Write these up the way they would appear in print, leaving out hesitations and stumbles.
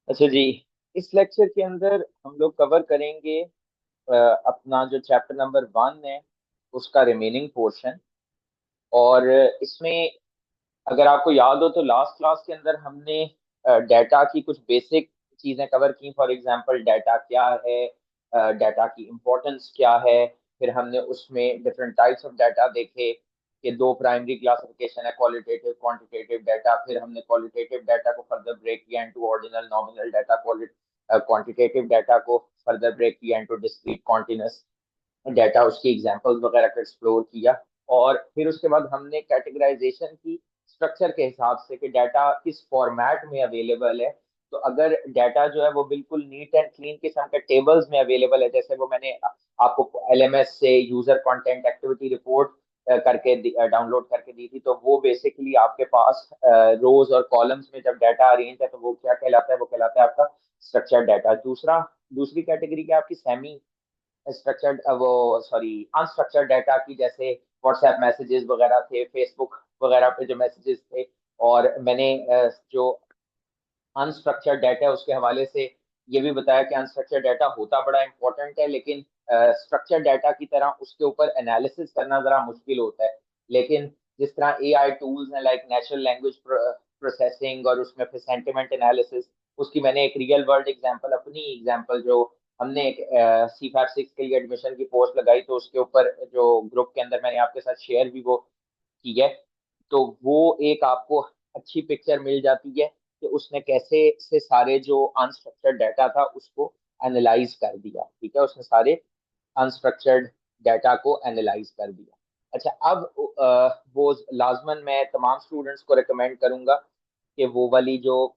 अच्छा जी। इस लेक्चर के अंदर हम लोग कवर करेंगे अपना जो चैप्टर नंबर 1 है उसका रिमेनिंग पोर्शन। और इसमें अगर आपको याद हो तो लास्ट क्लास के अंदर हमने डाटा की कुछ बेसिक चीजें कवर की। फॉर एग्जांपल डाटा क्या है, डाटा की इम्पोर्टेंस क्या है। फिर हमने उसमें डिफरेंट टाइप्स ऑफ डाटा देखे कि दो प्राइमरी क्लासिफिकेशन है, क्वालिटेटिव क्वांटिटेटिव डाटा। फिर हमने क्वालिटेटिव डाटा को फर्दर ब्रेक किया into ordinal nominal data, quantitative data को फर्दर ब्रेक किया इनटू डिस्क्रीट कॉन्टिन्यूस डाटा, उसकी एग्जांपल्स वगैरह को एक्सप्लोर किया। और फिर उसके बाद हमने कैटेगराइजेशन की स्ट्रक्चर के हिसाब से कि डाटा किस फॉर्मेट में अवेलेबल है। तो अगर डाटा जो है वो बिल्कुल नीट एंड क्लीन किस्म के टेबल्स में अवेलेबल है, जैसे वो मैंने आपको एलएमएस से यूजर कंटेंट एक्टिविटी रिपोर्ट करके डाउनलोड करके दी थी, तो वो बेसिकली आपके पास रोज और कॉलम्स में जब डाटा अरेंज है तो वो क्या कहलाता है, वो कहलाता है आपका स्ट्रक्चर्ड डाटा। दूसरी कैटेगरी क्या आपकी सेमी स्ट्रक्चर्ड, वो सॉरी अनस्ट्रक्चर्ड डाटा की, जैसे व्हाट्सएप मैसेजेस वगैरह थे, फेसबुक वगैरह पे जो मैसेजेस थे। और मैंने जो अनस्ट्रक्चर्ड डाटा है उसके हवाले से ये भी बताया कि अनस्ट्रक्चर्ड डाटा होता बड़ा इंपॉर्टेंट है, लेकिन स्ट्रक्चर्ड डाटा की तरह उसके ऊपर एनालिसिस करना जरा मुश्किल होता है। लेकिन जिस तरह एआई टूल्स हैं लाइक नेचुरल लैंग्वेज प्रोसेसिंग और उसमें फिर सेंटिमेंट एनालिसिस, उसकी मैंने एक रियल वर्ल्ड एग्जांपल, अपनी एग्जांपल जो हमने एक C5 6 के लिए एडमिशन की पोस्ट लगाई तो उसके ऊपर जो ग्रुप के अंदर मैंने आपके साथ शेयर भी वो की है। तो वो एक आपको अच्छी पिक्चर मिल जाती है कि उसने कैसे से सारे जो अनस्ट्रक्चर्ड डाटा था उसको एनालाइज कर दिया। ठीक है, उसने सारे अनस्ट्रक्चर्ड डाटा को एनालाइज कर दिया। अच्छा, अब वो लाजमन मैं तमाम स्टूडेंट्स को रिकमेंड करूंगा कि वो वाली जो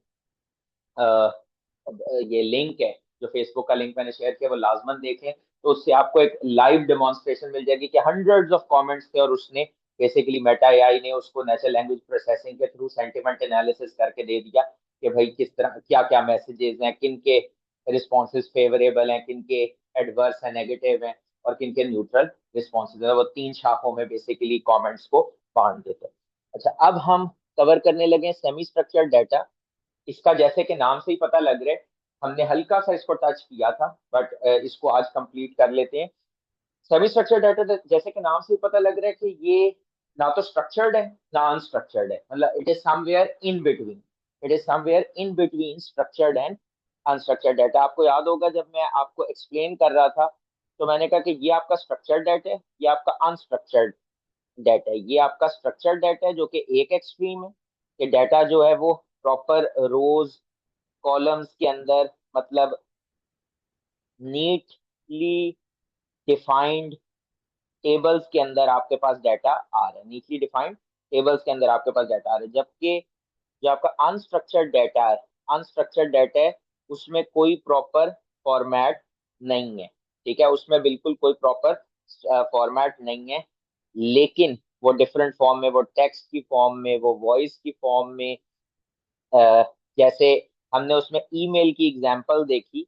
ये लिंक है, जो फेसबुक का लिंक मैंने शेयर किया, वो लाजमन देखें। तो उससे आपको एक लाइव डेमोन्स्ट्रेशन मिल जाएगी कि हंड्रेड्स ऑफ कमेंट्स थे और उसने बेसिकली मेटा एआई ने उसको नेचुरल लैंग्वेज प्रोसेसिंग के थ्रू सेंटिमेंट एनालिसिस करके दे दिया कि भाई किस तरह क्या क्या मैसेजेस हैं, किन के रिस्पॉन्सेज फेवरेबल हैं, किन के एडवर्स हैं, नेगेटिव हैं, और किन के न्यूट्रल रिस्पॉन्सेज है। वो तीन शाखों में बेसिकली कमेंट्स को बांट देते हैं। अच्छा, अब हम कवर करने लगे सेमी स्ट्रक्चर्ड डाटा। इसका जैसे कि नाम से ही पता लग रहा है, हमने हल्का सा इसको टच किया था, बट इसको आज कंप्लीट कर लेते हैं। सेमी स्ट्रक्चर्ड डाटा जैसे कि नाम से ही पता लग रहा है कि ये ना तो स्ट्रक्चर्ड है ना अनस्ट्रक्चर्ड है, मतलब it is somewhere in between. It is somewhere in between structured and unstructured data. आपको याद होगा जब मैं आपको एक्सप्लेन कर रहा था तो मैंने कहा कि ये आपका स्ट्रक्चर्ड डाटा है, ये आपका अनस्ट्रक्चर्ड डाटा है। ये आपका स्ट्रक्चर्ड डाटा है जो कि एक एक्सट्रीम है, कि डाटा जो है वो प्रॉपर रोज कॉलम्स के अंदर, मतलब नीटली डिफाइंड टेबल्स के अंदर आपके पास डाटा आ रहा है, नीटली डिफाइंड टेबल्स के अंदर आपके पास डाटा आ रहा है। जबकि जो आपका अनस्ट्रक्चर्ड डाटा है, अनस्ट्रक्चर्ड डाटा है, उसमें कोई प्रॉपर फॉर्मेट नहीं है। ठीक है, उसमें बिल्कुल कोई प्रॉपर फॉर्मेट नहीं है, लेकिन वो डिफरेंट फॉर्म में, वो टेक्स्ट की फॉर्म में, वो वॉइस की फॉर्म में, अ, जैसे हमने उसमें ईमेल की एग्जांपल देखी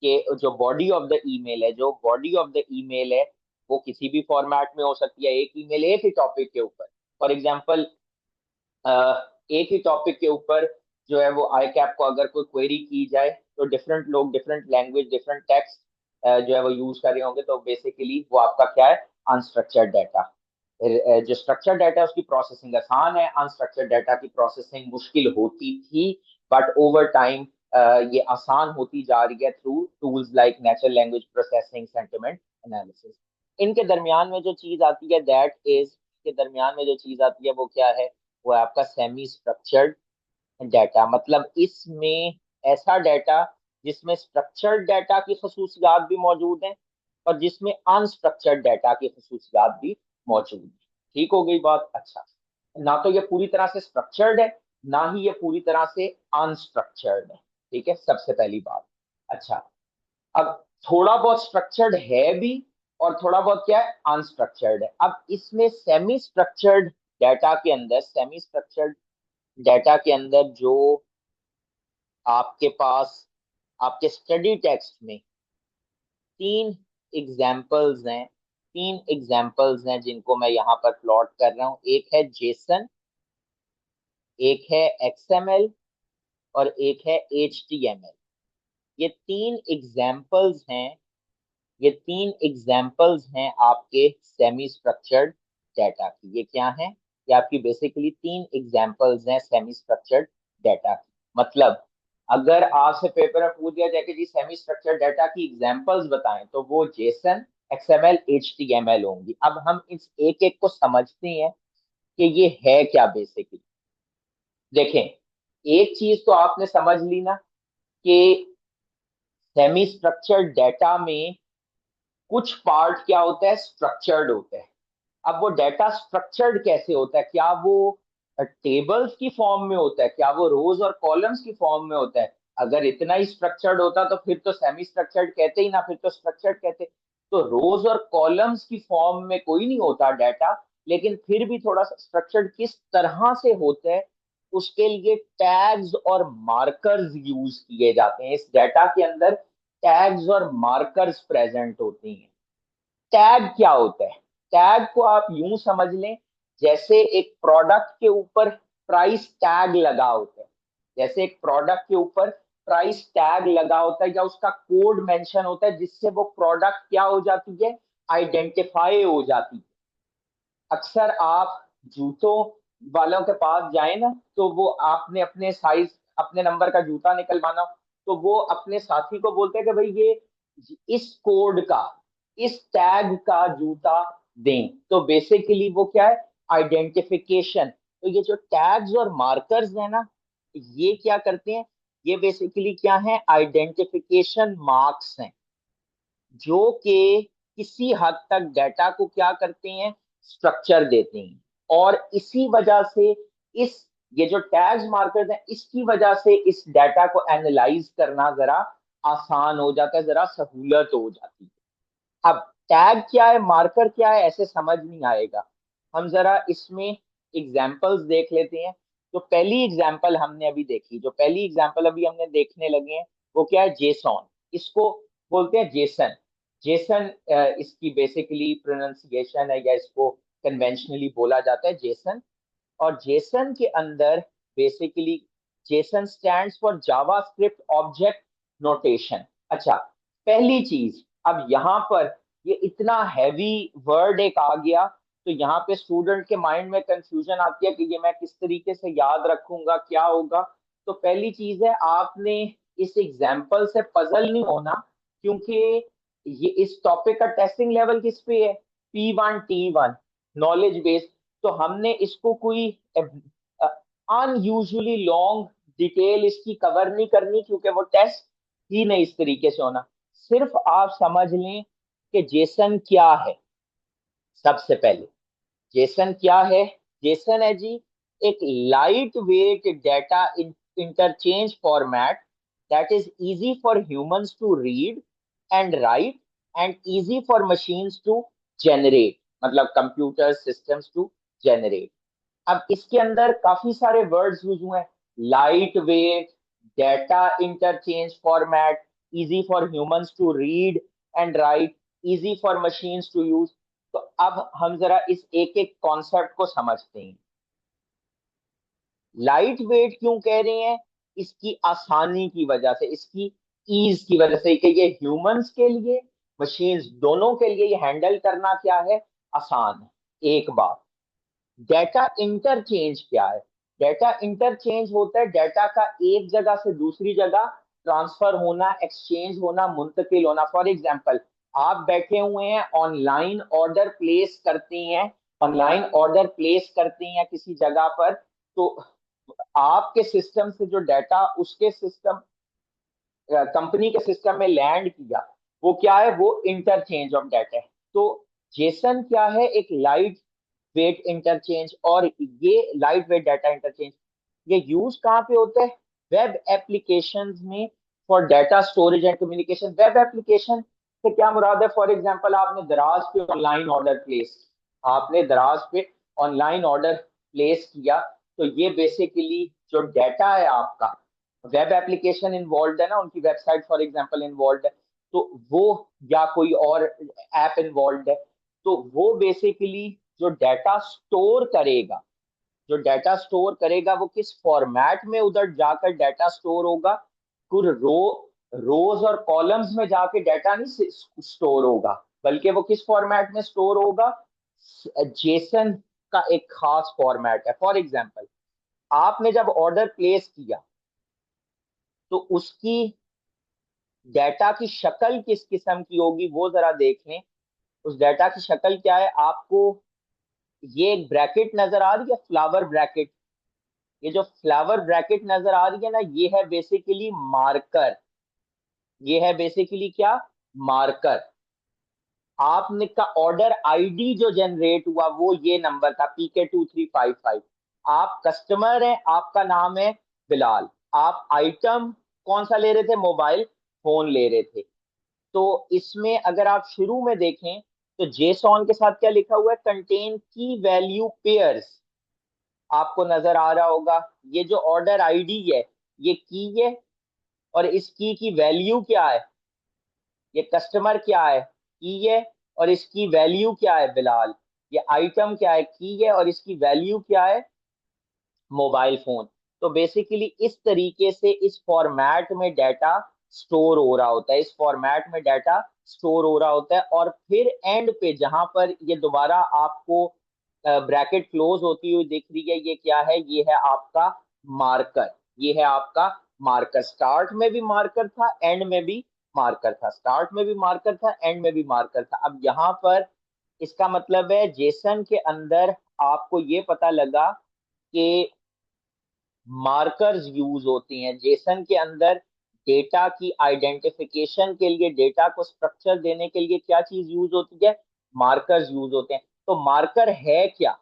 कि जो बॉडी ऑफ द ईमेल है, जो बॉडी ऑफ द ईमेल है वो किसी भी फॉर्मेट में हो सकती है। एक ईमेल एक ही टॉपिक के ऊपर, फॉर एग्जांपल एक ही टॉपिक के ऊपर जो है वो आई कैप को अगर कोई क्वेरी की जाए तो डिफरेंट लोग डिफरेंट लैंग्वेज डिफरेंट टेक्स्ट जो है वो यूज कर रहे होंगे, तो बेसिकली वो आपका क्या है, अनस्ट्रक्चर्ड डाटा। जो स्ट्रक्चर्ड डाटा है उसकी प्रोसेसिंग आसान है, अनस्ट्रक्चर्ड डाटा की प्रोसेसिंग मुश्किल होती थी, बट ओवर टाइम ये आसान होती जा रही है through tools like natural language processing, sentiment analysis. इनके दरमियान में जो चीज आती है दैट इज, के दरमियान में जो चीज आती है वो क्या है, वो है आपका सेमी स्ट्रक्चर्ड डाटा। मतलब इसमें ऐसा डाटा जिसमें स्ट्रक्चर्ड डाटा की खसूसियात भी मौजूद हैं और जिसमें अनस्ट्रक्चर्ड डाटा की खसूसियात भी मौजूद है। ठीक हो गई बात? अच्छा, ना तो ये पूरी तरह से स्ट्रक्चर्ड है, ना ही ये पूरी तरह से अनस्ट्रक्चर्ड है। ठीक है, सबसे पहली बात। अच्छा, अब थोड़ा बहुत स्ट्रक्चर्ड है भी और थोड़ा बहुत क्या है, अनस्ट्रक्चर्ड है। अब इसमें सेमी स्ट्रक्चर्ड डाटा के अंदर, सेमी स्ट्रक्चर्ड डाटा के अंदर जो आपके पास आपके स्टडी टेक्स्ट में तीन एग्जाम्पल्स हैं, तीन एग्जाम्पल्स हैं जिनको मैं यहाँ पर प्लॉट कर रहा हूँ। एक है जेसन, एक है एक्सएमएल, और एक है HTML। ये तीन एग्जाम्पल्स हैं, ये तीन एग्जाम्पल्स हैं आपके सेमी स्ट्रक्चर्ड डाटा की। ये क्या है? ये आपकी बेसिकली तीन एग्जाम्पल्स हैं सेमी स्ट्रक्चर्ड डाटा की। मतलब अगर आपसे पेपर में पूछ दिया जाए कि जी सेमी स्ट्रक्चर्ड डाटा की एग्जाम्पल्स बताएं, तो वो जेसन, XML, HTML होंगी। अब हम इस एक एक को समझते हैं कि ये है क्या बेसिकली। देखें, एक चीज तो आपने समझ ली ना कि सेमी स्ट्रक्चर्ड डाटा में कुछ पार्ट क्या होता है, स्ट्रक्चर्ड होता है। अब वो डाटा स्ट्रक्चर्ड कैसे होता है? क्या वो टेबल्स की फॉर्म में होता है? क्या वो रोज और कॉलम्स की फॉर्म में होता है? अगर इतना ही स्ट्रक्चर्ड होता तो फिर तो सेमी स्ट्रक्चर्ड कहते ही ना, फिर तो स्ट्रक्चर्ड कहते। तो रोज और कॉलम्स की फॉर्म में कोई नहीं होता डाटा, लेकिन फिर भी थोड़ा सा स्ट्रक्चर्ड किस तरह से होता है, उसके लिए टैग्स और मार्कर्स यूज किए जाते हैं। इस डाटा के अंदर टैग्स और मार्कर्स प्रेजेंट होती हैं। टैग क्या होता है? टैग को आप यूं समझ लें जैसे एक प्रोडक्ट के ऊपर प्राइस टैग लगा होता है। जैसे एक प्रोडक्ट के ऊपर प्राइस टैग लगा होता है या उसका कोड मेंशन होता है, जिससे वो प्रोडक्ट क्या हो जाती है, आइडेंटिफाई हो जाती है। अक्सर आप जूतों वालों के पास जाए ना, तो वो आपने अपने साइज, अपने नंबर का जूता निकलवाना, तो वो अपने साथी को बोलते हैं कि भाई ये इस कोड का, इस टैग का जूता दें। तो बेसिकली वो क्या है, आइडेंटिफिकेशन। तो ये जो टैग्स और मार्कर्स है ना, ये क्या करते हैं, ये बेसिकली क्या है, आइडेंटिफिकेशन मार्क्स हैं, जो कि किसी हद तक डाटा को क्या करते हैं, स्ट्रक्चर देते हैं। और इसी वजह से इस, ये जो टैग्स मार्कर्स हैं, इसकी वजह से इस डाटा को एनालाइज करना जरा आसान हो जाता है, जरा सहूलत हो जाती है। अब टैग क्या है, मार्कर क्या है, ऐसे समझ नहीं आएगा। हम जरा इसमें एग्जाम्पल्स देख लेते हैं। तो पहली एग्जाम्पल हमने अभी देखी, जो पहली एग्जाम्पल अभी हमने देखने लगे हैं, वो क्या है, जेसॉन। इसको बोलते हैं जेसन। जेसन इसकी बेसिकली प्रोनाउंसिएशन है, या इसको कन्वेंशनली बोला जाता है जेसन। और जेसन के अंदर basically Jason stands for JavaScript object notation. अच्छा, पहली चीज, अब यहाँ पर ये इतना हैवी वर्ड एक आ गया, तो यहाँ पे स्टूडेंट के माइंड में कंफ्यूजन आती है कि ये मैं किस तरीके से याद रखूंगा, क्या होगा। तो पहली चीज है, आपने इस एग्जाम्पल से पजल नहीं होना, क्योंकि ये इस टॉपिक का टेस्टिंग लेवल किस पे है, P1 T1, नॉलेज बेस्ड। तो हमने इसको कोई अनयूजुअली लॉन्ग डिटेल इसकी कवर नहीं करनी, क्योंकि वो टेस्ट ही नहीं इस तरीके से होना। सिर्फ आप समझ लें कि जेसन क्या है। सबसे पहले जेसन क्या है? जेसन है जी एक light weight data interchange format that is easy for humans to read and write and easy for machines to generate, मतलब कंप्यूटर सिस्टम्स टू जनरेट। अब इसके अंदर काफी सारे वर्ड्स यूज हुए हैं, light weight, data interchange format, easy for humans to read and write, easy for machines to use. तो अब हम जरा इस एक एक कॉन्सेप्ट को समझते हैं। लाइट वेट क्यों कह रहे हैं? इसकी आसानी की वजह से, इसकी ईज की वजह से, कि ये ह्यूमंस के लिए, मशीन्स दोनों के लिए ये हैंडल करना क्या है, आसान है। एक बात, डेटा इंटरचेंज क्या है? डेटा इंटरचेंज होता है डेटा का एक जगह से दूसरी जगह ट्रांसफर होना, एक्सचेंज होना, मुंतकिल होना। फॉर एग्जांपल, आप बैठे हुए हैं, ऑनलाइन ऑर्डर प्लेस करते हैं, ऑनलाइन ऑर्डर प्लेस करते हैं किसी जगह पर, तो आपके सिस्टम से जो डाटा उसके सिस्टम, कंपनी के सिस्टम में लैंड किया, वो क्या है, वो इंटरचेंज ऑफ डाटा है। तो जेसन क्या है, एक लाइट वेट इंटरचेंज। और ये लाइट वेट डाटा इंटरचेंज ये यूज कहाँ पे होता है, वेब एप्लीकेशंस में, for data storage and communication. Web application से क्या मुराद है? फॉर एग्जांपल, आपने दराज पे ऑनलाइन ऑर्डर प्लेस, आपने दराज पे ऑनलाइन ऑर्डर प्लेस किया, तो ये बेसिकली जो डाटा है आपका, वेब एप्लीकेशन इन्वॉल्व है ना, उनकी वेबसाइट फॉर एग्जांपल इन्वॉल्व है, तो वो, या कोई और ऐप इन्वॉल्व है, तो वो बेसिकली जो डाटा स्टोर करेगा, जो डाटा स्टोर करेगा वो किस फॉर्मेट में उधर जाकर डाटा स्टोर होगा। कुछ रोज और कॉलम्स में जाके डाटा नहीं स्टोर होगा, बल्कि वो किस फॉर्मेट में स्टोर होगा, जेसन का एक खास फॉर्मेट है। फॉर एग्जांपल, आपने जब ऑर्डर प्लेस किया तो उसकी डाटा की शक्ल किस किस्म की होगी वो जरा देख लें। उस डाटा की शक्ल क्या है, आपको ये एक ब्रैकेट नजर आ रही है, फ्लावर ब्रैकेट। ये जो फ्लावर ब्रैकेट नजर आ रही है ना, ये है बेसिकली मार्कर। ये है बेसिकली क्या, मार्कर। आपने का ऑर्डर आईडी जो जनरेट हुआ वो ये नंबर था, PK2355। आप कस्टमर हैं, आपका नाम है बिलाल। आप आइटम कौन सा ले रहे थे, मोबाइल फोन ले रहे थे। तो इसमें अगर आप शुरू में देखें तो जेसॉन के साथ क्या लिखा हुआ है, कंटेन की वैल्यू पेयर्स। आपको नजर आ रहा होगा, ये जो ऑर्डर आईडी है ये की है, और इस की वैल्यू क्या है, ये कस्टमर क्या है, की है, और इसकी वैल्यू क्या है, बिलाल। ये आइटम क्या है, की है, और इसकी वैल्यू क्या है, मोबाइल फोन। तो बेसिकली इस तरीके से इस फॉर्मेट में डाटा स्टोर हो रहा होता है, इस फॉर्मेट में डाटा स्टोर हो रहा होता है। और फिर एंड पे जहां पर ये दोबारा आपको ब्रैकेट क्लोज होती हुई दिख रही है, ये क्या है, ये है आपका मार्कर। ये है आपका मार्कर। स्टार्ट में भी मार्कर था, एंड में भी मार्कर था। स्टार्ट में भी मार्कर था, एंड में भी मार्कर था। अब यहाँ पर इसका मतलब है जेसन के अंदर आपको ये पता लगा कि मार्कर्स यूज होती हैं जेसन के अंदर। डेटा की आइडेंटिफिकेशन के लिए, डेटा को स्ट्रक्चर देने के लिए क्या चीज यूज होती है, मार्कर्स यूज होते हैं। तो मार्कर है क्या,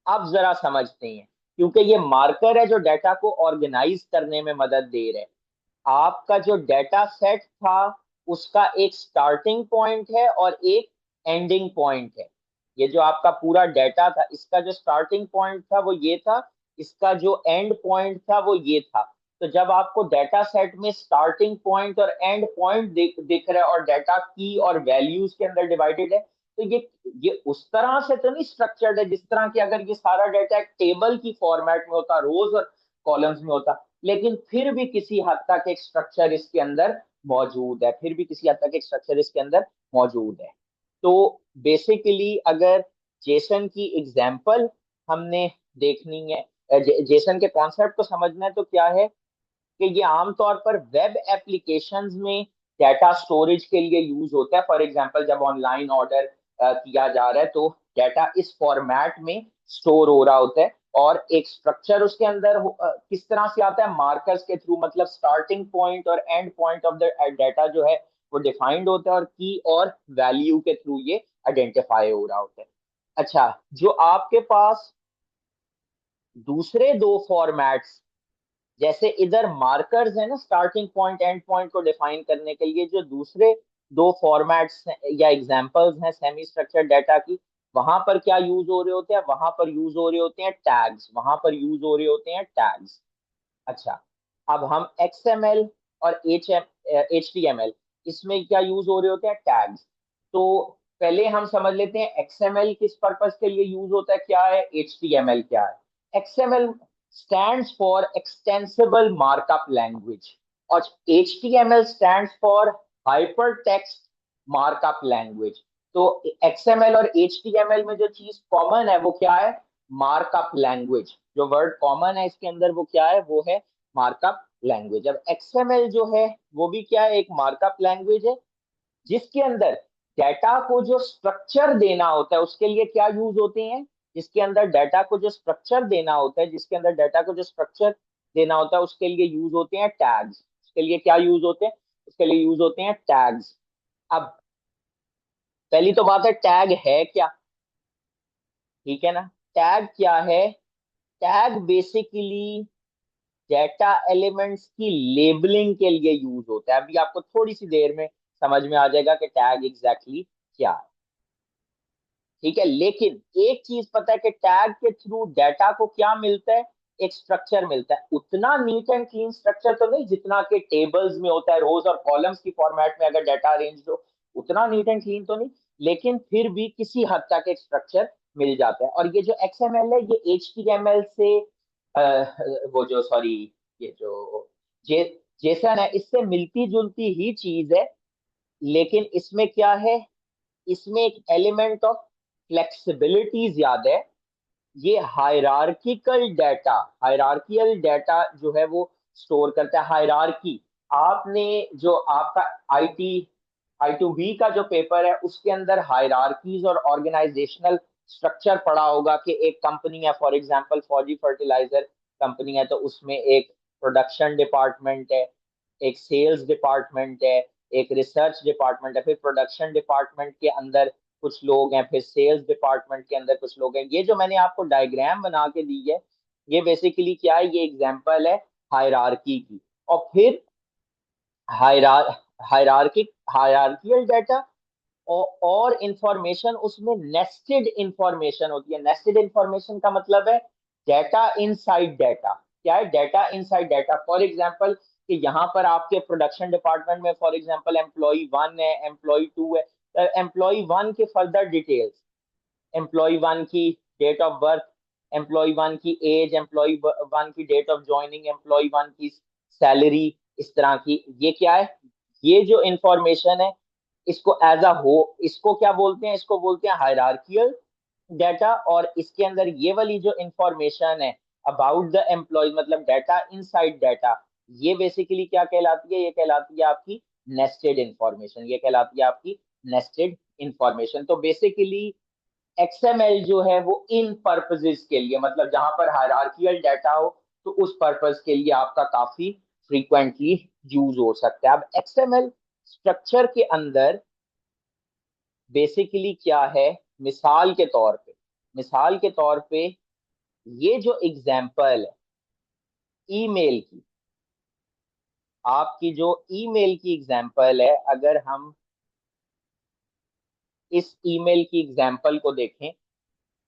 अब जरा समझते हैं। क्योंकि ये मार्कर है जो डाटा को ऑर्गेनाइज करने में मदद दे रहे हैं। आपका जो डाटा सेट था उसका एक स्टार्टिंग पॉइंट है और एक एंडिंग पॉइंट है। ये जो आपका पूरा डाटा था, इसका जो स्टार्टिंग पॉइंट था वो ये था, इसका जो एंड पॉइंट था वो ये था। तो जब आपको डाटा सेट में स्टार्टिंग पॉइंट और एंड पॉइंट दिख रहा है और डाटा की और वैल्यूज के अंदर डिवाइडेड है, तो ये उस तरह से तो नहीं स्ट्रक्चर्ड है जिस तरह की अगर ये सारा डाटा एक टेबल की फॉर्मेट में होता, रोज और कॉलम्स में होता। लेकिन फिर भी किसी हद तक एक स्ट्रक्चर इसके अंदर मौजूद है, फिर भी किसी हद तक एक स्ट्रक्चर इसके अंदर मौजूद है। तो बेसिकली अगर जेसन की एग्जाम्पल हमने देखनी है, जेसन के कॉन्सेप्ट को समझना है, तो क्या है कि ये आमतौर पर वेब एप्लीकेशंस में डाटा स्टोरेज के लिए यूज होता है। फॉर एग्जांपल, जब ऑनलाइन ऑर्डर किया जा रहा है तो डाटा इस फॉर्मेट में स्टोर हो रहा होता है, और एक स्ट्रक्चर उसके अंदर किस तरह से आता है, मार्कर्स के थ्रू। मतलब स्टार्टिंग पॉइंट और and point of the data जो है वो डिफाइंड होता है, और की और वैल्यू के थ्रू ये आइडेंटिफाई हो रहा होता है। अच्छा, जो आपके पास दूसरे दो फॉर्मेट्स, जैसे इधर मार्कर्स है ना स्टार्टिंग पॉइंट एंड पॉइंट को डिफाइन करने के लिए, जो दूसरे दो फॉर्मेट्स या एग्जांपल्स हैं सेमी स्ट्रक्चर्ड डाटा की, वहां पर क्या यूज हो रहे होते हैं, वहां पर यूज हो रहे होते हैं टैग्स। वहां पर यूज हो रहे होते हैं टैग्स। अच्छा, अब हम XML और HTML, इसमें क्या यूज हो रहे होते हैं, टैग्स। तो पहले हम समझ लेते हैं XML किस पर्पस के लिए यूज होता है, क्या है, HTML क्या है। XML stands for extensible markup language, और HTML stands for hypertext markup language। तो XML और HTML में जो चीज कॉमन है वो क्या है, मार्कअप लैंग्वेज। जो वर्ड कॉमन है इसके अंदर वो क्या है, वो है मार्कअप लैंग्वेज। अब XML जो है वो भी क्या है, एक मार्कअप लैंग्वेज है, जिसके अंदर डाटा को जो स्ट्रक्चर देना होता है उसके लिए क्या यूज होते हैं, जिसके अंदर डाटा को जो स्ट्रक्चर देना होता है, जिसके अंदर डाटा को जो स्ट्रक्चर देना होता है उसके लिए यूज होते हैं टैग्स। उसके लिए क्या यूज होते हैं, उसके लिए यूज होते हैं टैग्स। अब पहली तो बात है, टैग है क्या, ठीक है ना। टैग क्या है, टैग बेसिकली डेटा एलिमेंट्स की लेबलिंग के लिए यूज होता है। अभी आपको थोड़ी सी देर में समझ में आ जाएगा कि टैग एग्जैक्टली क्या है, ठीक है। लेकिन एक चीज पता है कि टैग के थ्रू डाटा को क्या मिलता है, एक स्ट्रक्चर मिलता है। उतना नीट एंड क्लीन स्ट्रक्चर तो नहीं जितना कि टेबल्स में होता है, रोज और कॉलम्स की फॉर्मेट में अगर डाटा अरेंज हो, उतना नीट एंड क्लीन तो नहीं, लेकिन फिर भी किसी हद तक एक स्ट्रक्चर मिल जाता है। और ये जो XML है ये HTML से वो जो सॉरी ये जो जे जेसन है इससे मिलती जुलती ही चीज है, लेकिन इसमें क्या है, इसमें एक एलिमेंट ऑफ फ्लेक्सिबिलिटी ज्यादा है। ये हायरार्किकल डाटा जो है वो स्टोर करता है। हायरार्की, आपने जो आपका आईटी I2B का जो पेपर है उसके अंदर हायरार्कीज और ऑर्गेनाइजेशनल स्ट्रक्चर पढ़ा होगा कि एक कंपनी है, फॉर एग्जांपल फौजी फर्टिलाइजर कंपनी है, तो उसमें एक प्रोडक्शन डिपार्टमेंट है, एक सेल्स डिपार्टमेंट है, एक रिसर्च डिपार्टमेंट है, फिर प्रोडक्शन डिपार्टमेंट के अंदर कुछ लोग हैं, फिर सेल्स डिपार्टमेंट के अंदर कुछ लोग हैं। ये जो मैंने आपको डायग्राम बना के दी है ये बेसिकली क्या है, ये एग्जांपल है हायरार्की की। और फिर हायरार हायरार्किकल डाटा और इंफॉर्मेशन उसमें नेस्टेड इंफॉर्मेशन होती है। नेस्टेड इंफॉर्मेशन का मतलब है डाटा इनसाइड डाटा। क्या है, data inside data. For example कि यहाँ पर आपके प्रोडक्शन डिपार्टमेंट में फॉर एग्जांपल एम्प्लॉय 1 है, एम्प्लॉय 2 है, एम्प्लॉय 1 के फर्दर डिटेल्स, एम्प्लॉय 1 की डेट ऑफ बर्थ, एम्प्लॉय 1 की एज, एम्प्लॉय 1 की डेट ऑफ ज्वाइनिंग, एम्प्लॉय 1 की सैलरी, इस तरह की। ये क्या है, ये जो इंफॉर्मेशन है इसको एज अ हो इसको क्या बोलते हैं, इसको बोलते हैं हायरार्कियल डाटा। और इसके अंदर ये वाली जो इंफॉर्मेशन है अबाउट द एम्प्लॉय, मतलब डाटा इनसाइड डाटा, ये बेसिकली क्या कहलाती है, ये कहलाती है आपकी नेस्टेड इंफॉर्मेशन। ये कहलाती है आपकी नेस्टेड इंफॉर्मेशन। तो बेसिकली XML जो है वो इन पर्पजेस के लिए, मतलब जहां पर हायरार्कियल डाटा हो तो उस पर्पज के लिए आपका काफी फ्रीक्वेंटली यूज हो सकता है। अब XML स्ट्रक्चर के अंदर बेसिकली क्या है, मिसाल के तौर पे ये जो एग्जांपल है ईमेल की, आपकी जो ईमेल की एग्जांपल है, अगर हम इस ईमेल की एग्जांपल को देखें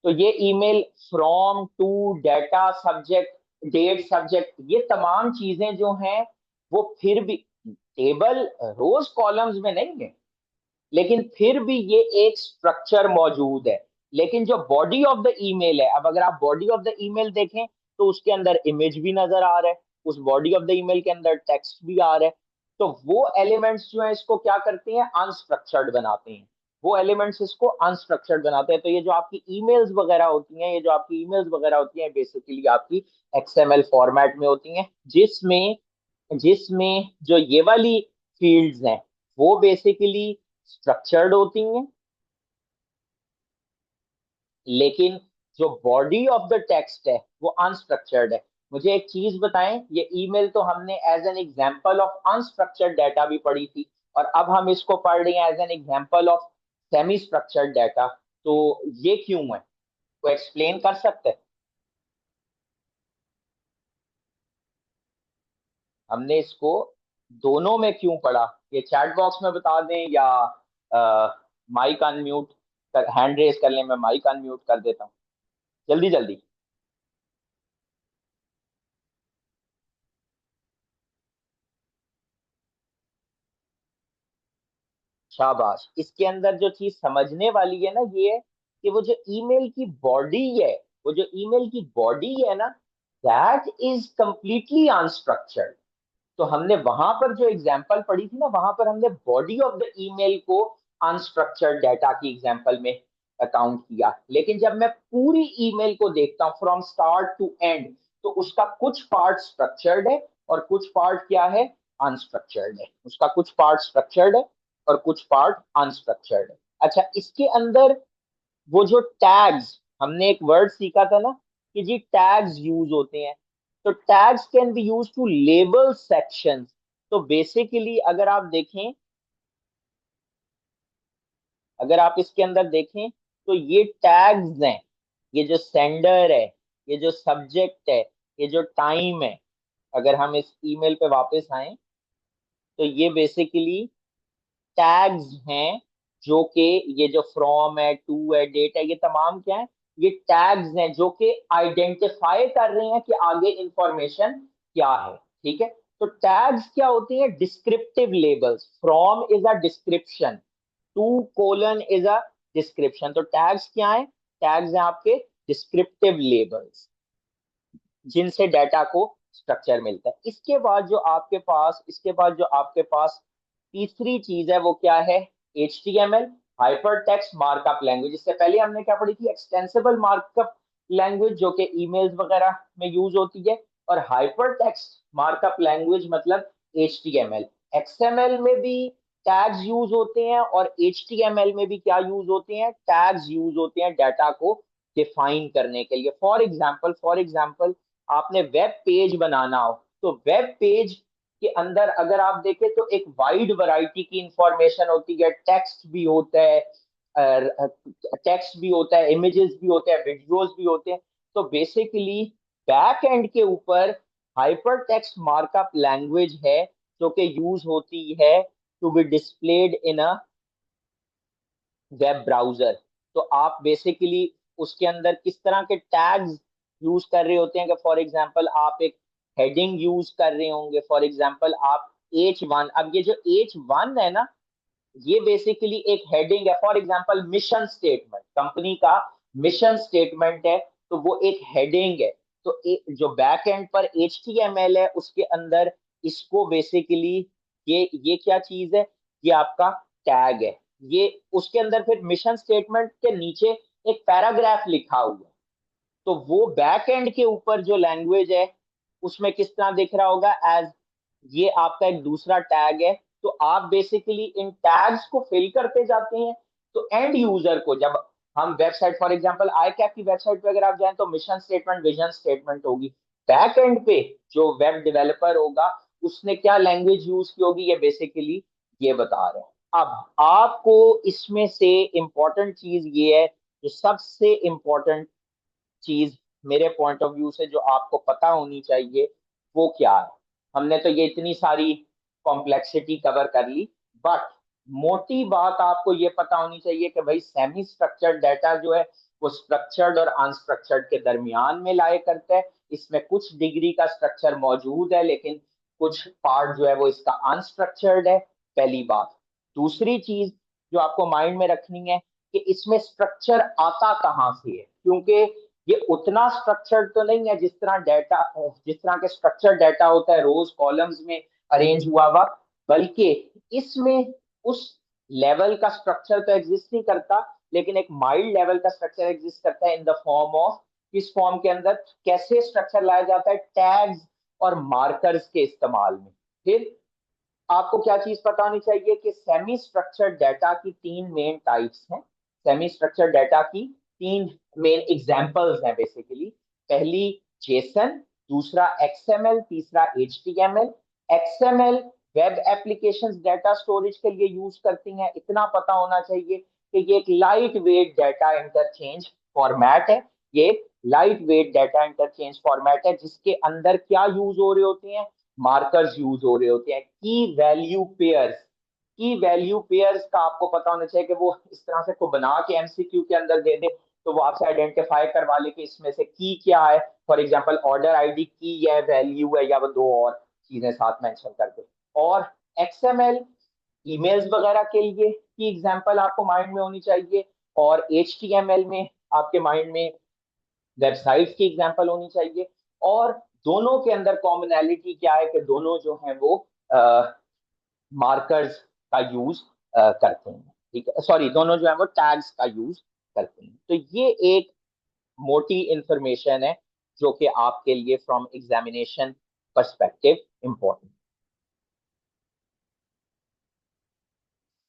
तो ये email from to data subject date subject, ये तमाम चीजें जो हैं वो फिर भी टेबल रोज कॉलम्स में नहीं है, लेकिन फिर भी ये एक स्ट्रक्चर मौजूद है। लेकिन जो बॉडी ऑफ द ईमेल है, अब अगर आप बॉडी ऑफ द ईमेल देखें तो उसके अंदर इमेज भी नजर आ रहा है, उस बॉडी ऑफ द ईमेल के अंदर टेक्स्ट भी आ रहा है। तो वो एलिमेंट्स जो है इसको क्या करते हैं, अनस्ट्रक्चर्ड बनाते हैं। वो एलिमेंट्स इसको अनस्ट्रक्चर्ड बनाते हैं। तो ये जो आपकी ईमेल्स वगैरह होती हैं, ये जो आपकी ईमेल्स वगैरह होती हैं बेसिकली आपकी XML फॉर्मेट में होती हैं, जिसमें जिसमें जो ये वाली फील्ड्स हैं वो बेसिकली स्ट्रक्चर्ड होती हैं, लेकिन जो बॉडी ऑफ द टेक्स्ट है वो अनस्ट्रक्चर्ड है। मुझे एक चीज बताएं, ये ईमेल तो हमने as an example of unstructured data भी पढ़ी थी, और अब हम इसको पढ़ रहे हैं as an example of semi structured data. तो ये क्यों है, वो एक्सप्लेन कर सकते हैं? हमने इसको दोनों में क्यों पढ़ा, ये चैट बॉक्स में बता दें या माइक अनम्यूट कर, हैंड रेस कर लें, मैं माइक अनम्यूट कर देता हूँ जल्दी जल्दी। शाबाश। इसके अंदर जो चीज समझने वाली है ना ये है कि वो जो ईमेल की बॉडी है, वो जो ईमेल की बॉडी है ना, दैट इज कंप्लीटली अनस्ट्रक्चर्ड। तो हमने वहां पर जो एग्जांपल पढ़ी थी ना, वहां पर हमने बॉडी ऑफ द ईमेल को अनस्ट्रक्चर्ड डाटा की एग्जांपल में अकाउंट किया। लेकिन जब मैं पूरी ईमेल को देखता हूँ फ्रॉम स्टार्ट टू एंड, तो उसका कुछ पार्ट स्ट्रक्चर्ड है और कुछ पार्ट क्या है, अनस्ट्रक्चर्ड है। उसका कुछ पार्ट स्ट्रक्चर्ड है और कुछ पार्ट अनस्ट्रक्चर्ड है। अच्छा, इसके अंदर वो जो टैग्स, हमने एक वर्ड सीखा था ना कि जी टैग्स यूज होते हैं। तो tags can be use to label sections. तो बेसिकली अगर आप इसके अंदर देखें तो ये टैग्स हैं, ये जो सेंडर है, ये जो सब्जेक्ट है, ये जो टाइम है। अगर हम इस ईमेल पे वापस आए तो ये बेसिकली टैग्स हैं, जो कि ये जो फ्रॉम है, टू है, डेट है, ये तमाम क्या है, ये टैग्स हैं जो कि आइडेंटिफाई कर रहे हैं कि आगे इंफॉर्मेशन क्या है। ठीक है, तो टैग्स क्या होती हैं, descriptive labels. From is a description, to colon is a description. तो टैग्स क्या है, टैग्स हैं आपके डिस्क्रिप्टिव लेबल्स, जिनसे डाटा को स्ट्रक्चर मिलता है। इसके बाद जो आपके पास तीसरी चीज है वो क्या है? HTML, hyper text markup language. इससे पहले हमने क्या पढ़ी थी? एक्सटेंसिबल मार्कअप लैंग्वेज, जो कि ईमेल्स वगैरह में यूज होती है, और हाइपर टेक्स्ट मार्कअप लैंग्वेज मतलब HTML। XML में भी टैग्स यूज होते हैं, और HTML में भी क्या यूज होते हैं? टैग्स यूज होते हैं डाटा को डिफाइन करने के लिए। फॉर एग्जाम्पल आपने वेब पेज बनाना हो, तो वेब पेज के अंदर अगर आप देखें तो एक वाइड वैरायटी की इंफॉर्मेशन होती है। टेक्स्ट भी होता है, इमेजेस भी होते हैं, वीडियोस भी होते हैं। तो बेसिकली बैक एंड के ऊपर हाइपर टेक्स्ट मार्कअप लैंग्वेज है, जो कि यूज होती है to be displayed in a web browser. तो आप बेसिकली उसके अंदर किस तरह के टैग्स यूज कर रहे होते हैं कि फॉर एग्जांपल आप एक हेडिंग यूज कर रहे होंगे। फॉर एग्जांपल आप H1, अब ये जो H1 है ना, ये बेसिकली एक हेडिंग है। For example mission statement, company का मिशन स्टेटमेंट है, तो वो एक हेडिंग है। तो जो बैक एंड पर HTML है उसके अंदर इसको बेसिकली ये क्या चीज है? ये आपका टैग है। ये उसके अंदर फिर मिशन स्टेटमेंट के नीचे एक पैराग्राफ लिखा हुआ है। तो वो बैक एंड के ऊपर जो लैंग्वेज है उसमें किस तरह दिख रहा होगा? एज ये आपका एक दूसरा टैग है। तो आप बेसिकली इन टैग्स को फिल करते जाते हैं। तो एंड यूजर को जब हम website, for example I cap की वेबसाइट पे अगर आप जाएं तो मिशन स्टेटमेंट, विजन स्टेटमेंट होगी। बैक एंड पे जो वेब डेवलपर होगा उसने क्या लैंग्वेज यूज की होगी, ये बेसिकली ये बता रहे हैं। अब आपको इसमें से इंपॉर्टेंट चीज ये है, जो सबसे इंपॉर्टेंट चीज मेरे पॉइंट ऑफ व्यू से जो आपको पता होनी चाहिए वो क्या है? हमने तो ये इतनी सारी कॉम्प्लेक्सिटी कवर कर ली, बट मोटी बात आपको ये पता होनी चाहिए कि भाई सेमी स्ट्रक्चर्ड डाटा जो है वो स्ट्रक्चर्ड और अनस्ट्रक्चर्ड के दरमियान में लाया करता है। इसमें कुछ डिग्री का स्ट्रक्चर मौजूद है, लेकिन कुछ पार्ट जो है वो इसका अनस्ट्रक्चर्ड है, पहली बात। दूसरी चीज जो आपको माइंड में रखनी है कि इसमें स्ट्रक्चर आता कहाँ से है, क्योंकि ये उतना स्ट्रक्चर्ड तो नहीं है जिस तरह के स्ट्रक्चर डाटा होता है रोज कॉलम्स में अरेंज हुआ हुआ, बल्कि इसमें उस लेवल का स्ट्रक्चर तो एग्जिस्ट नहीं करता, लेकिन एक माइल्ड लेवल का स्ट्रक्चर एग्जिस्ट करता है इन द फॉर्म ऑफ, किस फॉर्म के अंदर? कैसे स्ट्रक्चर लाया जाता है? टैग्स और मार्कर्स के इस्तेमाल में। फिर आपको क्या चीज पता होनी चाहिए कि सेमी स्ट्रक्चर्ड डाटा की तीन मेन टाइप्स हैं। सेमी स्ट्रक्चर्ड डाटा की तीन मेन एग्जांपल्स हैं बेसिकली। पहली जेसन, दूसरा XML, तीसरा HTML। XML web applications data storage के लिए यूज करती हैं। इतना पता होना चाहिए कि ये एक light weight data interchange format है। ये light weight data interchange format है जिसके अंदर क्या यूज हो रहे होते हैं? मार्कर्स यूज हो रहे होते हैं, की वैल्यू पेयर्स का आपको पता होना चाहिए कि वो इस तरह से को बना के MCQ के अंदर दे दे, तो वो आपसे आइडेंटिफाई करवा ले कि इसमें से की क्या है। फॉर एग्जांपल ऑर्डर आईडी की है, वैल्यू है, या वो दो और चीजें साथ मेंशन कर दे। और XML ईमेल्स वगैरह के लिए की एग्जांपल आपको माइंड में होनी चाहिए, और HTML में आपके माइंड में वेबसाइट की एग्जांपल होनी चाहिए। और दोनों के अंदर कॉमनैलिटी क्या है कि दोनों जो है वो मार्कर्स का यूज करते हैं। ठीक है, सॉरी, दोनों जो है वो टैग्स का यूज करते हैं। तो ये एक मोटी इंफॉर्मेशन है जो कि आपके लिए फ्रॉम एग्जामिनेशन पर्सपेक्टिव इंपॉर्टेंट।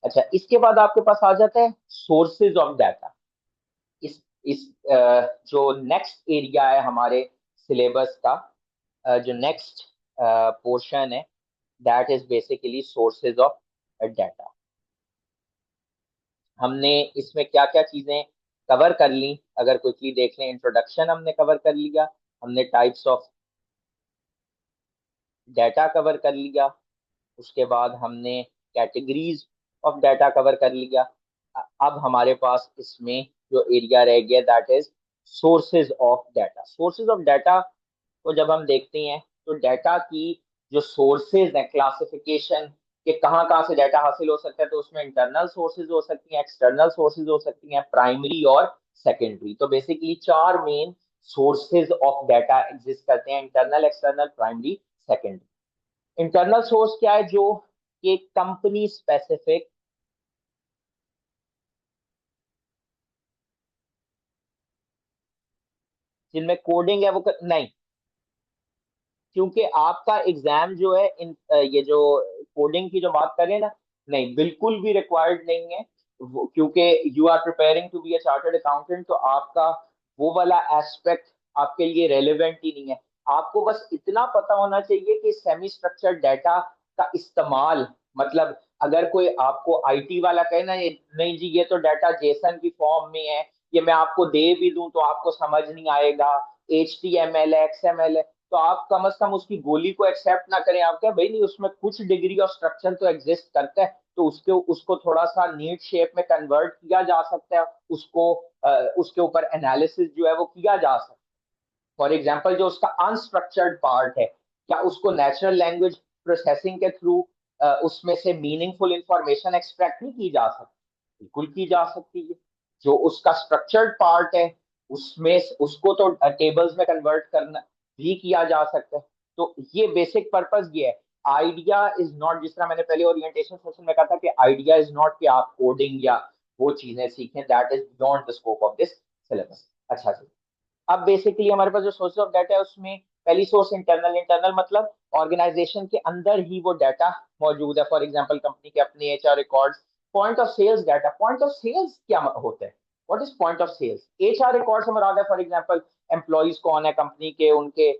अच्छा, इसके बाद आपके पास आ जाता है सोर्सेज ऑफ डाटा। इस जो नेक्स्ट एरिया है हमारे सिलेबस का, जो नेक्स्ट पोर्शन है, that is basically sources of data. हमने इसमें क्या क्या चीजें कवर कर ली? अगर कोई चीज देख लें, इंट्रोडक्शन हमने कवर कर लिया, हमने टाइप्स ऑफ डाटा कवर कर लिया, उसके बाद हमने कैटेगरीज ऑफ डाटा कवर कर लिया। अब हमारे पास इसमें जो एरिया रह गया that is sources of data. Sources of data को जब हम देखते हैं तो डाटा की जो सोर्सेज हैं, क्लासिफिकेशन कि कहाँ कहाँ से डाटा हासिल हो सकता है, तो उसमें इंटरनल सोर्सेज हो सकती हैं, एक्सटर्नल सोर्सेज हो सकती हैं, प्राइमरी और सेकेंडरी। तो बेसिकली चार main sources of data exist करते हैं, internal, external, primary, secondary. Internal source क्या है? जो एक कंपनी स्पेसिफिक, जिनमें कोडिंग है वो नहीं, क्योंकि आपका एग्जाम जो है ये जो कोडिंग की जो बात करें ना, नहीं बिल्कुल भी रिक्वायर्ड नहीं है क्योंकि you are preparing to be a chartered accountant, तो आपका वो वाला एस्पेक्ट आपके लिए रेलेवेंट ही नहीं है। आपको बस इतना पता होना चाहिए कि सेमी स्ट्रक्चर्ड डाटा का इस्तेमाल, मतलब अगर कोई आपको आईटी वाला कहे ना, नहीं जी ये तो डाटा जेसन की फॉर्म में है, ये मैं आपको दे भी दूं तो आपको समझ नहीं आएगा, HTML है, XML है, तो आप कम से कम उसकी गोली को एक्सेप्ट ना करें। आप क्या भाई, नहीं उसमें कुछ डिग्री ऑफ स्ट्रक्चर तो एग्जिस्ट करता है, तो उसको थोड़ा सा नीट शेप में कन्वर्ट किया जा सकता है, उसको उसके ऊपर एनालिसिस जो है वो किया जा सकता है। फॉर एग्जाम्पल जो उसका अनस्ट्रक्चर्ड पार्ट है, क्या उसको नेचुरल लैंग्वेज प्रोसेसिंग के थ्रू उसमें से मीनिंगफुल इंफॉर्मेशन एक्सट्रैक्ट नहीं की जा सकती? बिल्कुल की जा सकती है। जो उसका स्ट्रक्चर्ड पार्ट है, उसमें उसको तो टेबल्स में कन्वर्ट करना भी किया जा सकता है। तो ये बेसिक पर्पस ये है। आइडिया इज नॉट, जिस तरह मैंने पहले ओरिएंटेशन सेशन में कहा था कि आइडिया इज नॉट कि आप कोडिंग या वो चीजें सीखें, that is beyond the scope of this syllabus. अच्छा जी, अब बेसिकली हमारे पास जो सोर्स ऑफ डाटा है उसमें पहली सोर्स इंटरनल। इंटरनल मतलब ऑर्गेनाइजेशन के अंदर ही वो डाटा मौजूद है। फॉर एग्जांपल कंपनी के अपने HR records. Point of sales data, point of sales क्या होता है? What is point of sales? HR record से मुराद है फॉर एग्जांपल एम्प्लॉइज कौन है कंपनी के, उनके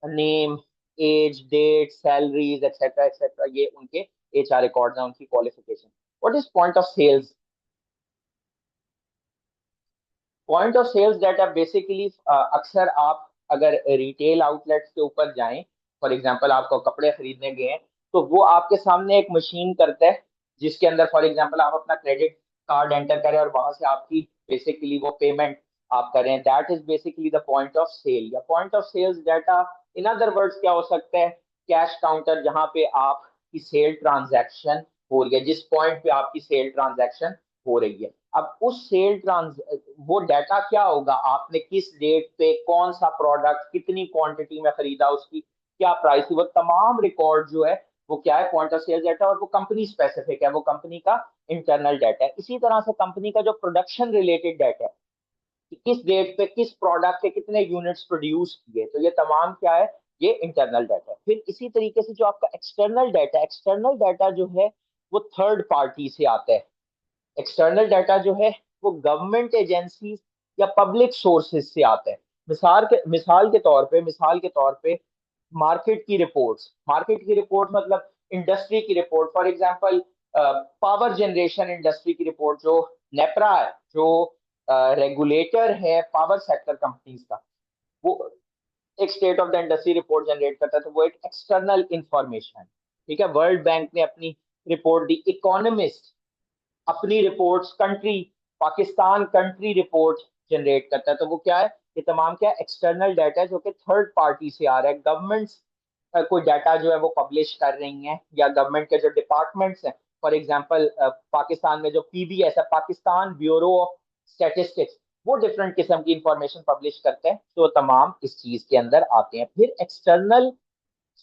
name, age, date, salaries etcetera etcetera, ये उनके HR रिकॉर्ड्स हैं, उनकी qualification. What is point of sales? Point of sales data basically अक्सर आप अगर रिटेल आउटलेट्स के ऊपर जाएं, फॉर एग्जांपल आपको कपड़े खरीदने गए हैं, तो वो आपके सामने एक मशीन करता है जिसके अंदर फॉर एग्जांपल आप अपना क्रेडिट कार्ड एंटर करें और वहां से आपकी बेसिकली वो पेमेंट आप करें। That is basically the point of sale या point of sales data. In other words क्या हो सकता है? कैश काउंटर, जहां पे आपकी सेल ट्रांजैक्शन हो रही है, जिस पॉइंट पे आपकी सेल ट्रांजैक्शन हो रही है। अब उस सेल ट्रांस वो डाटा क्या होगा? आपने किस डेट पे कौन सा प्रोडक्ट कितनी क्वांटिटी में खरीदा, उसकी क्या प्राइस थी, वो तमाम रिकॉर्ड जो है वो क्या है? Point of sale data. और वो कंपनी स्पेसिफिक है, वो कंपनी का इंटरनल डाटा है। इसी तरह से कंपनी का जो प्रोडक्शन रिलेटेड डाटा है कि किस डेट पे किस प्रोडक्ट के कितने यूनिट्स प्रोड्यूस किए, तो ये तमाम क्या है? ये इंटरनल डाटा है। फिर इसी तरीके से जो आपका एक्सटर्नल डाटा, एक्सटर्नल डाटा जो है वो थर्ड पार्टी से आता है। एक्सटर्नल डाटा जो है वो गवर्नमेंट एजेंसी या पब्लिक सोर्सेज से आता है। मिसाल के तौर पे मार्केट की रिपोर्ट्स। मार्केट की रिपोर्ट मतलब इंडस्ट्री की report. For example power generation industry की रिपोर्ट, जो नेपरा है, जो रेगुलेटर है पावर सेक्टर कंपनीज का, वो एक state of the industry report generate करता है, तो वो एक एक्सटर्नल इंफॉर्मेशन है। ठीक है, वर्ल्ड बैंक ने अपनी रिपोर्ट दी, इकोनॉमिस्ट अपनी reports country, Pakistan country report generate करता है, तो वो क्या है? ये तमाम क्या एक्सटर्नल डाटा है जो कि थर्ड पार्टी से आ रहा है। गवर्नमेंट्स कोई डाटा जो है वो पब्लिश कर रही हैं, या गवर्नमेंट के जो डिपार्टमेंट्स हैं, फॉर एग्जांपल पाकिस्तान में जो PBS है, पाकिस्तान ब्यूरो ऑफ स्टैटिस्टिक्स, वो डिफरेंट किस्म की इंफॉर्मेशन पब्लिश करते हैं, तो तमाम इस चीज के अंदर आते हैं। फिर एक्सटर्नल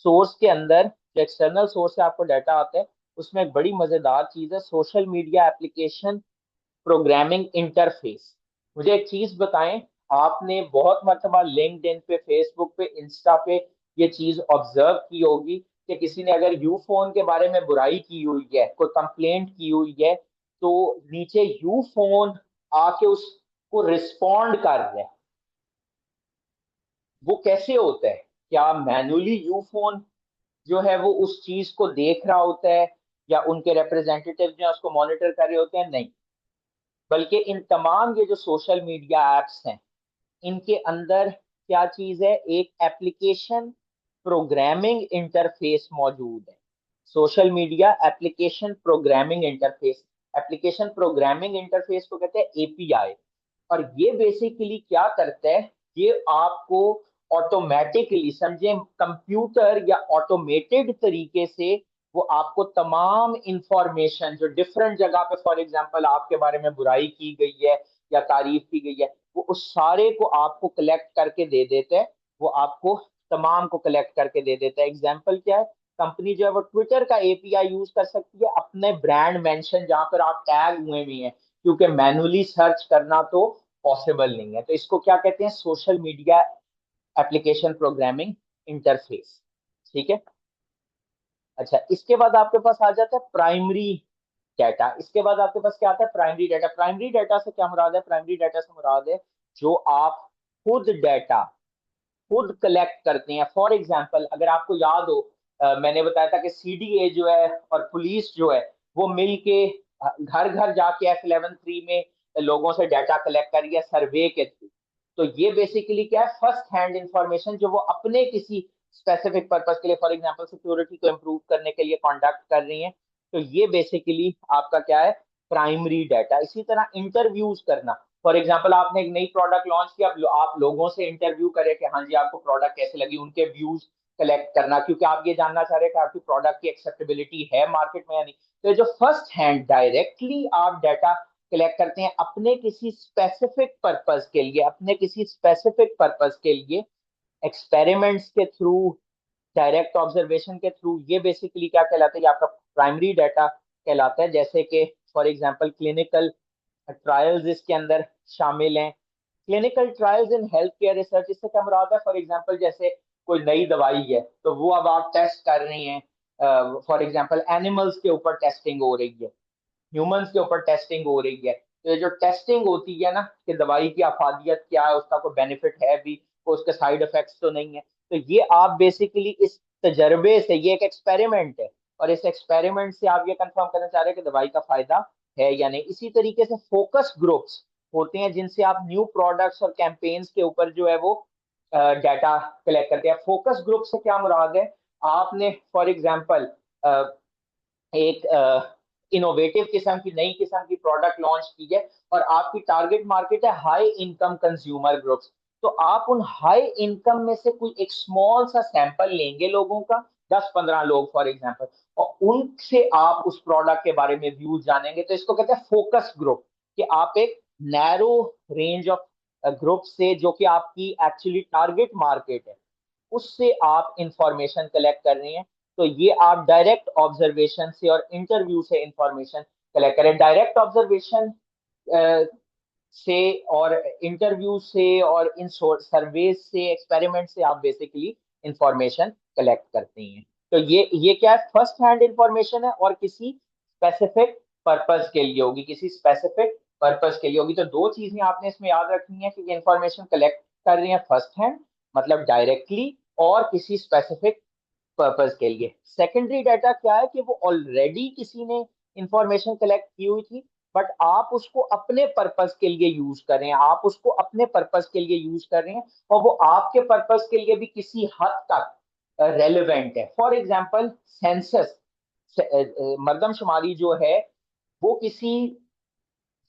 सोर्स के अंदर, जो एक्सटर्नल सोर्स से आपको डाटा आता है, उसमें एक बड़ी मजेदार चीज है, social media application programming interface. मुझे एक चीज बताएं, आपने बहुत मरतबा लिंक्डइन पे, फेसबुक पे, इंस्टा पे ये चीज ऑब्जर्व की होगी कि किसी ने अगर यू फोन के बारे में बुराई की हुई है, कोई कंप्लेंट की हुई है, तो नीचे यू फोन आके उसको रिस्पॉन्ड कर रहे हैं। वो कैसे होता है? क्या मैन्युअली यू फोन जो है वो उस चीज को देख रहा होता है, या उनके रिप्रेजेंटेटिव जो है उसको मॉनिटर कर रहे होते हैं? नहीं, बल्कि इन तमाम ये जो सोशल मीडिया एप्स हैं, इनके अंदर क्या चीज है? एक एप्लीकेशन प्रोग्रामिंग इंटरफेस मौजूद है। Social media application programming interface. Application programming interface को कहते हैं API। और ये बेसिकली क्या करता है? ये आपको ऑटोमेटिकली, समझे, कंप्यूटर या ऑटोमेटेड तरीके से वो आपको तमाम इंफॉर्मेशन जो डिफरेंट जगह पे, फॉर एग्जांपल आपके बारे में बुराई की गई है, या तारीफ की गई है, वो उस सारे को आपको कलेक्ट करके दे देते हैं। वो आपको तमाम को कलेक्ट करके दे देता है। एग्जाम्पल क्या है, कंपनी जो है वो ट्विटर का एपीआई यूज कर सकती है अपने ब्रांड मेंशन जहां पर आप टैग हुए भी हैं, क्योंकि मैनुअली सर्च करना तो पॉसिबल नहीं है। तो इसको क्या कहते हैं, social media application programming interface. ठीक है। अच्छा, इसके बाद आपके पास आ जाता है प्राइमरी डाटा। इसके बाद आपके पास क्या आता है, प्राइमरी डाटा। प्राइमरी डाटा से क्या मुराद है, प्राइमरी डाटा से मुराद है जो आप खुद डाटा खुद कलेक्ट करते हैं। फॉर एग्जाम्पल, अगर आपको याद हो, मैंने बताया था कि सीडीए जो है और पुलिस जो है वो मिल के घर घर जाके F11 3 में लोगों से डाटा कलेक्ट करिए सर्वे के थ्रू। तो ये बेसिकली क्या है, फर्स्ट हैंड इंफॉर्मेशन जो वो अपने किसी स्पेसिफिक पर्पज के लिए, फॉर एग्जांपल सिक्योरिटी को इम्प्रूव करने के लिए कॉन्डक्ट कर रही हैं। तो ये बेसिकली आपका क्या है, प्राइमरी डाटा। इसी तरह इंटरव्यूज करना। फॉर एग्जाम्पल, आपने एक नई प्रोडक्ट लॉन्च किया, आप लोगों से इंटरव्यू करें कि हाँ जी आपको प्रोडक्ट कैसे लगी, उनके व्यूज कलेक्ट करना, क्योंकि आप ये जानना चाह रहे हैं कि आपकी प्रोडक्ट की एक्सेप्टेबिलिटी है मार्केट में या नहीं। तो जो फर्स्ट हैंड डायरेक्टली आप डाटा कलेक्ट करते हैं अपने किसी स्पेसिफिक पर्पज के लिए, अपने किसी स्पेसिफिक पर्पज के लिए, एक्सपेरिमेंट्स के थ्रू, डायरेक्ट ऑब्जर्वेशन के थ्रू, ये बेसिकली क्या कहलाता है, ये आपका प्राइमरी डाटा कहलाता है। जैसे कि फॉर एग्जांपल क्लिनिकल ट्रायल्स इसके अंदर शामिल हैं। Clinical trials in health care research, इससे क्या मुराद है, फॉर एग्जांपल जैसे कोई नई दवाई है तो वो अब आप टेस्ट कर रही हैं, फॉर एग्जांपल एनिमल्स के ऊपर टेस्टिंग हो रही है, ह्यूमंस के ऊपर टेस्टिंग हो रही है। तो ये जो टेस्टिंग होती है ना कि दवाई की अफादियत क्या है, उसका कोई बेनिफिट है भी, उसके साइड इफेक्ट्स तो नहीं है, तो ये आप बेसिकली इस तजर्बे से, ये एक एक्सपेरिमेंट है और इस एक्सपेरिमेंट से आप ये कंफर्म करना चाह रहे हैं कि दवाई का फायदा है या नहीं। इसी तरीके से फोकस ग्रुप्स होते हैं जिनसे आप न्यू प्रोडक्ट्स और कैंपेन्स के ऊपर जो है वो डाटा कलेक्ट करते हैं। फोकस ग्रुप से क्या मुराद है, आपने फॉर एग्जांपल एक इनोवेटिव किस्म की, नई किस्म की प्रोडक्ट लॉन्च की है और आपकी टारगेट मार्केट है हाई इनकम कंज्यूमर ग्रुप्स। तो आप उन हाई इनकम में से कोई एक स्मॉल सा सैंपल लेंगे लोगों का, 10-15 लोग फॉर एग्जांपल, और उनसे आप उस प्रोडक्ट के बारे में व्यूज जानेंगे। तो इसको कहते हैं फोकस ग्रुप, कि आप एक नैरो रेंज ऑफ ग्रुप से, जो कि आपकी एक्चुअली टारगेट मार्केट है, उससे आप इंफॉर्मेशन कलेक्ट कर रही हैं। तो ये आप डायरेक्ट ऑब्जर्वेशन से और इंटरव्यू से इंफॉर्मेशन कलेक्ट करें। डायरेक्ट ऑब्जर्वेशन से और इंटरव्यू से और इन सर्वेज से, एक्सपेरिमेंट से आप बेसिकली इंफॉर्मेशन कलेक्ट करते हैं। तो ये क्या है, फर्स्ट हैंड इंफॉर्मेशन है और किसी स्पेसिफिक पर्पज के लिए होगी, किसी स्पेसिफिक पर्पज के लिए होगी। तो दो चीजें आपने इसमें याद रखनी है कि इंफॉर्मेशन कलेक्ट कर रही है फर्स्ट हैंड, मतलब डायरेक्टली, और किसी स्पेसिफिक पर्पज के लिए। सेकेंडरी डाटा क्या है कि वो ऑलरेडी किसी ने इंफॉर्मेशन कलेक्ट की हुई थी, बट आप उसको अपने पर्पज के लिए यूज कर रहे हैं, आप उसको अपने पर्पज के लिए यूज कर रहे हैं और वो आपके पर्पज के लिए भी किसी हद तक रेलिवेंट है। फॉर एग्जाम्पल सेंसस, मर्दमशुमारी जो है वो किसी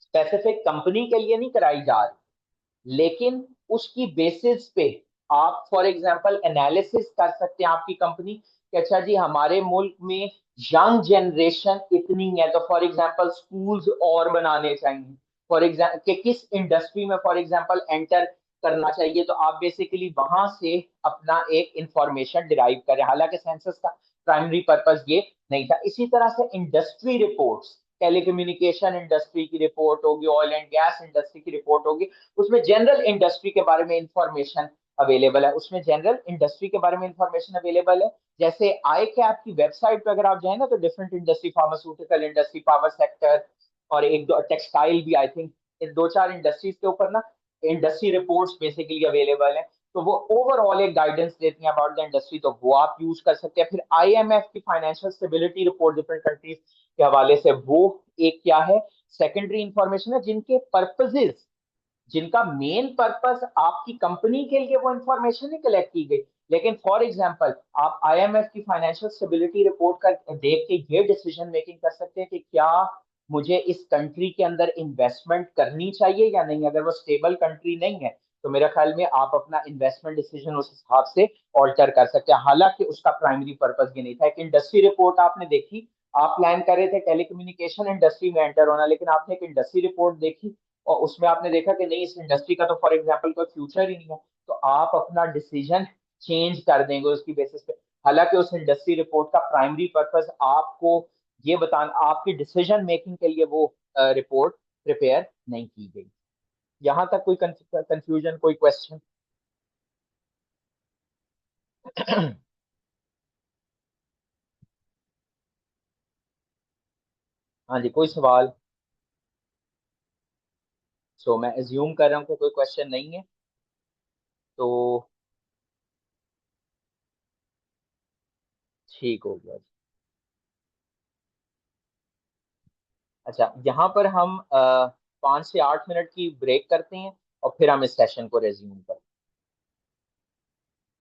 स्पेसिफिक कंपनी के लिए नहीं कराई जा रही, लेकिन उसकी बेसिस पे आप फॉर एग्जांपल एनालिसिस कर सकते हैं आपकी कंपनी कि अच्छा जी हमारे मुल्क में यंग जनरेशन इतनी है, तो फॉर एग्जांपल स्कूल्स और बनाने चाहिए, फॉर एग्जांपल कि किस इंडस्ट्री में फॉर एग्जांपल एंटर करना चाहिए। तो आप बेसिकली वहां से अपना एक इंफॉर्मेशन डिराइव करें, हालांकि सेंसस का प्राइमरी पर्पज ये नहीं था। इसी तरह से इंडस्ट्री रिपोर्ट्स, टेलीकम्युनिकेशन इंडस्ट्री की रिपोर्ट होगी, ऑयल एंड गैस इंडस्ट्री की रिपोर्ट होगी, उसमें जनरल इंडस्ट्री के बारे में इंफॉर्मेशन अवेलेबल है, उसमें जनरल इंडस्ट्री के बारे में इंफॉर्मेशन अवेलेबल है। जैसे आई कैप की वेबसाइट पे अगर आप जाए ना, तो different industry, pharmaceutical industry, power sector और एक दो टेक्सटाइल भी, आई थिंक इन दो चार इंडस्ट्रीज के ऊपर ना इंडस्ट्री रिपोर्ट्स बेसिकली अवेलेबल है। तो वो ओवरऑल एक गाइडेंस देती हैं अबाउट द इंडस्ट्री, तो वो आप यूज कर सकते हैं। फिर आईएमएफ की financial stability report different countries के हवाले से, वो एक क्या है, सेकेंडरी इंफॉर्मेशन है, जिनके पर्पजेज, जिनका मेन पर्पस आपकी कंपनी के लिए वो इंफॉर्मेशन ही कलेक्ट की गई। लेकिन फॉर एग्जांपल आप आईएमएफ की फाइनेंशियल स्टेबिलिटी रिपोर्ट का देख के ये डिसीजन मेकिंग कर सकते हैं कि क्या मुझे इस कंट्री के अंदर इन्वेस्टमेंट करनी चाहिए या नहीं। अगर वो स्टेबल कंट्री नहीं है तो मेरे ख्याल में आप अपना इन्वेस्टमेंट डिसीजन उस हिसाब से ऑल्टर कर सकते हैं, हालांकि उसका प्राइमरी पर्पस ये नहीं था। एक इंडस्ट्री रिपोर्ट आपने देखी, आप प्लान कर रहे थे टेलीकम्युनिकेशन इंडस्ट्री में एंटर होना, लेकिन आपने एक इंडस्ट्री रिपोर्ट देखी और उसमें आपने देखा कि नहीं, इस इंडस्ट्री का तो फॉर एग्जांपल कोई फ्यूचर ही नहीं है, तो आप अपना डिसीजन चेंज कर देंगे उसकी बेसिस पे। हालांकि उस इंडस्ट्री रिपोर्ट का प्राइमरी पर्पस आपको ये बताना, आपकी डिसीजन मेकिंग के लिए वो रिपोर्ट प्रिपेयर नहीं की गई। यहां तक कोई कंफ्यूजन, कोई क्वेश्चन? हाँ जी, कोई सवाल? सो मैं एज्यूम कर रहा हूँ कि कोई क्वेश्चन नहीं है, तो ठीक हो गया। अच्छा, यहाँ पर हम 5 से 8 मिनट की ब्रेक करते हैं और फिर हम इस सेशन को रेज्यूम करते हैं।